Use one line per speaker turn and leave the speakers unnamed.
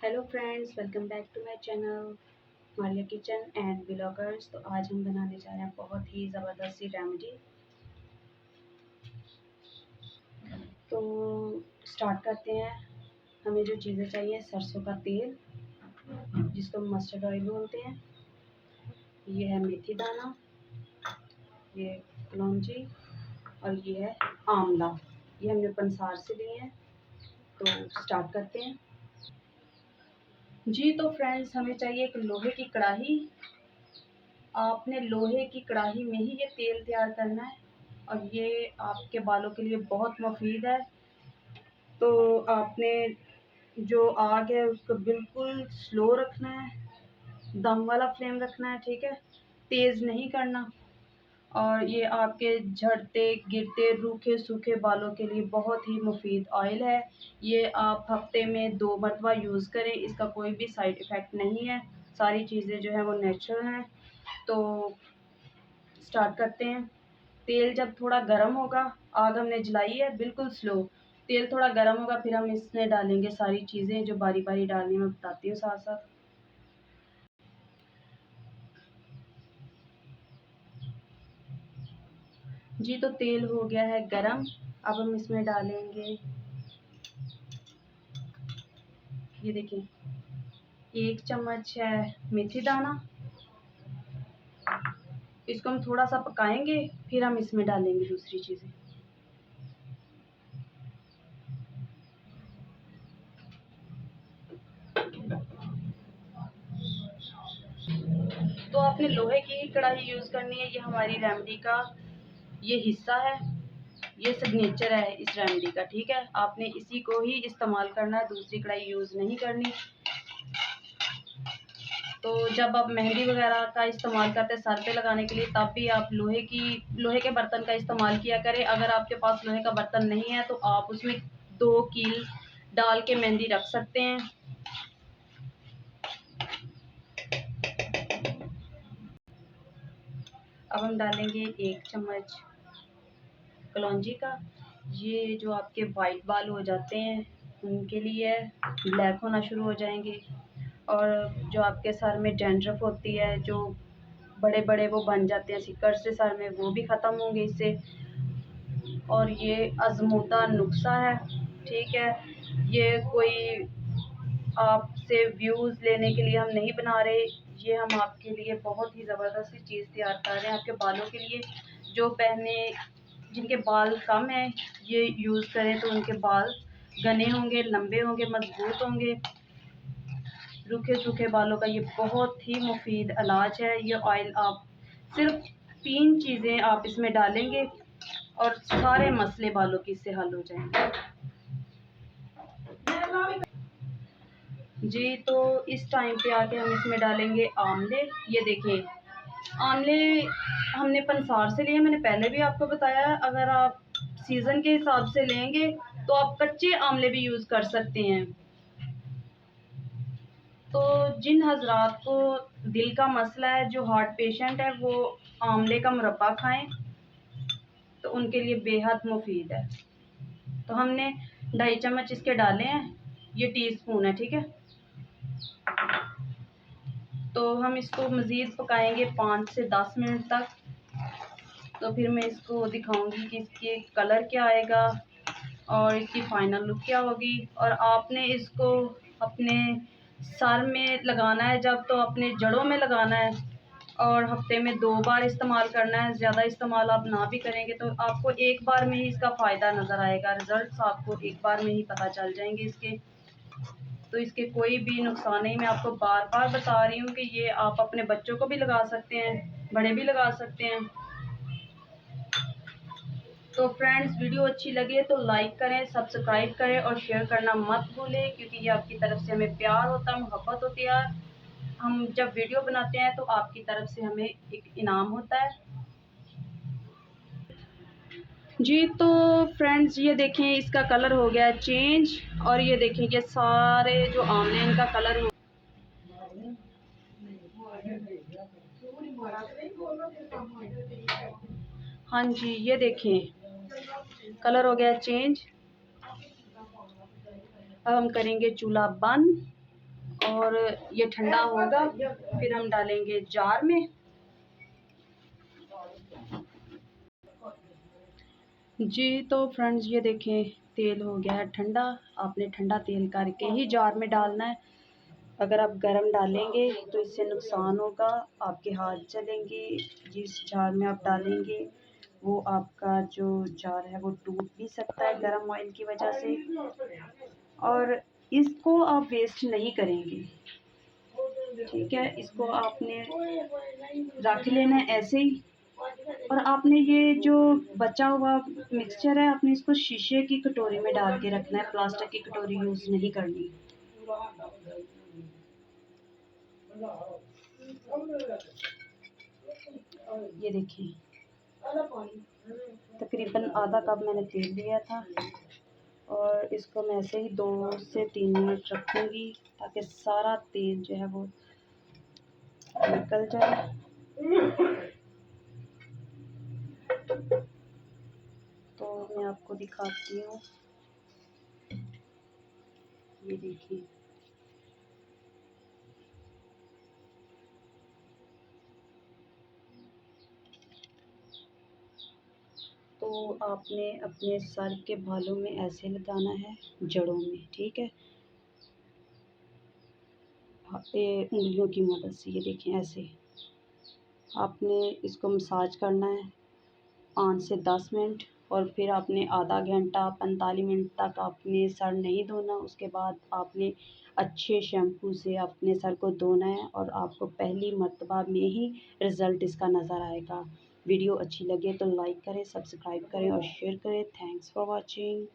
Hello friends, welcome back to my channel Maria kitchen and bloggers. तो आज हम बनाने जा रहे हैं बहुत ही ज़बरदस्त सी रेमेडी। तो स्टार्ट करते हैं। हमें जो चीज़ें चाहिए, सरसों का तेल जिसको मस्टर्ड ऑयल बोलते हैं, ये है मेथी दाना, ये कलौंजी और ये है आंवला। ये हमने पंसार से लिए हैं। तो स्टार्ट करते हैं जी। तो फ्रेंड्स, हमें चाहिए एक लोहे की कढ़ाई। आपने लोहे की कढ़ाई में ही ये तेल तैयार करना है और ये आपके बालों के लिए बहुत मुफीद है। तो आपने जो आग है उसको बिल्कुल स्लो रखना है, दम वाला फ्लेम रखना है, ठीक है, तेज़ नहीं करना। और ये आपके झड़ते गिरते रूखे सूखे बालों के लिए बहुत ही मुफीद ऑयल है। ये आप हफ्ते में 2 मरतबा यूज़ करें, इसका कोई भी साइड इफ़ेक्ट नहीं है। सारी चीज़ें जो हैं वो नेचुरल हैं। तो स्टार्ट करते हैं। तेल जब थोड़ा गर्म होगा, आग हमने जलाई है बिल्कुल स्लो, तेल थोड़ा गर्म होगा, फिर हम इसमें डालेंगे सारी चीज़ें जो बारी बारी डालनी मैं बताती हूँ साथ साथ। जी, तो तेल हो गया है गरम। अब हम इसमें डालेंगे, ये देखिए, 1 चम्मच है मेथी दाना। इसको हम थोड़ा सा पकाएंगे, फिर हम इसमें डालेंगे दूसरी चीज़ें। तो आपने लोहे की ही कढ़ाई यूज़ करनी है, ये हमारी रेमेडी का ये हिस्सा है, ये सिग्नेचर है इस रेमेडी का, ठीक है। आपने इसी को ही इस्तेमाल करना है, दूसरी कढ़ाई यूज़ नहीं करनी। तो जब आप मेहंदी वगैरह का इस्तेमाल करते हैं सर पे लगाने के लिए, तब भी आप लोहे के बर्तन का इस्तेमाल किया करें। अगर आपके पास लोहे का बर्तन नहीं है तो आप उसमें 2 कील डाल के मेहंदी रख सकते हैं। अब हम डालेंगे 1 चम्मच कलौंजी का। ये जो आपके वाइट बाल हो जाते हैं उनके लिए, ब्लैक होना शुरू हो जाएंगे, और जो आपके सर में डैंड्रफ होती है, जो बड़े बड़े वो बन जाते हैं सिक्कर से सर में, वो भी ख़त्म होंगे इससे। और ये आजमूदा नुस्खा है, ठीक है। ये कोई आपसे व्यूज़ लेने के लिए हम नहीं बना रहे, ये हम आपके लिए बहुत ही ज़बरदस्त सी चीज़ तैयार कर रहे हैं आपके बालों के लिए। जो पहने जिनके बाल कम हैं, ये यूज़ करें तो उनके बाल घने होंगे, लंबे होंगे, मजबूत होंगे। रूखे सूखे बालों का ये बहुत ही मुफीद इलाज है। ये ऑयल आप सिर्फ 3 चीज़ें आप इसमें डालेंगे और सारे मसले बालों की इससे हल हो जाएंगे जी। तो इस टाइम पे आके हम इसमें डालेंगे आंवले। ये देखिए, आंवले हमने पंसार से लिए, मैंने पहले भी आपको बताया है। अगर आप सीज़न के हिसाब से लेंगे तो आप कच्चे आंवले भी यूज़ कर सकते हैं। तो जिन हजरात को दिल का मसला है, जो हार्ट पेशेंट है, वो आंवले का मुरब्बा खाएं तो उनके लिए बेहद मुफीद है। तो हमने 2.5 चम्मच इसके डाले हैं, ये टीस्पून है, ठीक है। तो हम इसको मज़ीद पकाएंगे 5 से 10 मिनट तक। तो फिर मैं इसको दिखाऊंगी कि इसके कलर क्या आएगा और इसकी फाइनल लुक क्या होगी। और आपने इसको अपने सर में लगाना है जब, तो अपने जड़ों में लगाना है, और हफ्ते में 2 बार इस्तेमाल करना है। ज़्यादा इस्तेमाल आप ना भी करेंगे तो आपको एक बार में ही इसका फ़ायदा नज़र आएगा, रिज़ल्ट्स आपको एक बार में ही पता चल जाएंगे इसके। तो इसके कोई भी नुकसान नहीं। मैं आपको बार बार बता रही हूँ कि ये आप अपने बच्चों को भी लगा सकते हैं, बड़े भी लगा सकते हैं। तो फ्रेंड्स, वीडियो अच्छी लगे तो लाइक करें, सब्सक्राइब करें और शेयर करना मत भूलें, क्योंकि ये आपकी तरफ से हमें प्यार होता है, मोहब्बत होती है। हम जब वीडियो बनाते हैं तो आपकी तरफ से हमें एक इनाम होता है जी। तो फ्रेंड्स, ये देखें, इसका कलर हो गया चेंज, और ये देखें ये सारे जो आंवले इनका कलर हो। हाँ जी, ये देखें कलर हो गया चेंज। अब हम करेंगे चूल्हा बंद और ये ठंडा होगा, फिर हम डालेंगे जार में। जी तो फ्रेंड्स ये देखें तेल हो गया है ठंडा। आपने ठंडा तेल करके ही जार में डालना है। अगर आप गरम डालेंगे तो इससे नुकसान होगा, आपके हाथ जलेंगे। जिस जार में आप डालेंगे वो आपका जो जार है वो टूट भी सकता है गरम ऑयल की वजह से। और इसको आप वेस्ट नहीं करेंगे, ठीक है। इसको आपने रख लेना है ऐसे ही। और आपने ये जो बचा हुआ मिक्सचर है, आपने इसको शीशे की कटोरी में डाल के रखना है, प्लास्टिक की कटोरी यूज़ नहीं करनी। ये देखिए तकरीबन आधा कप मैंने तेल लिया था और इसको मैं ऐसे ही 2 से 3 मिनट रखूँगी ताकि सारा तेल जो है वो निकल जाए। तो मैं आपको दिखाती हूँ, ये देखिए। तो आपने अपने सर के बालों में ऐसे लगाना है, जड़ों में, ठीक है। ये उंगलियों की मदद से, ये देखें ऐसे आपने इसको मसाज करना है 5 से 10 मिनट। और फिर आपने आधा घंटा 45 मिनट तक आपने सर नहीं धोना। उसके बाद आपने अच्छे शैम्पू से अपने सर को धोना है और आपको पहली मर्तबा में ही रिज़ल्ट इसका नज़र आएगा। वीडियो अच्छी लगे तो लाइक करें, सब्सक्राइब करें और शेयर करें। Thanks for watching.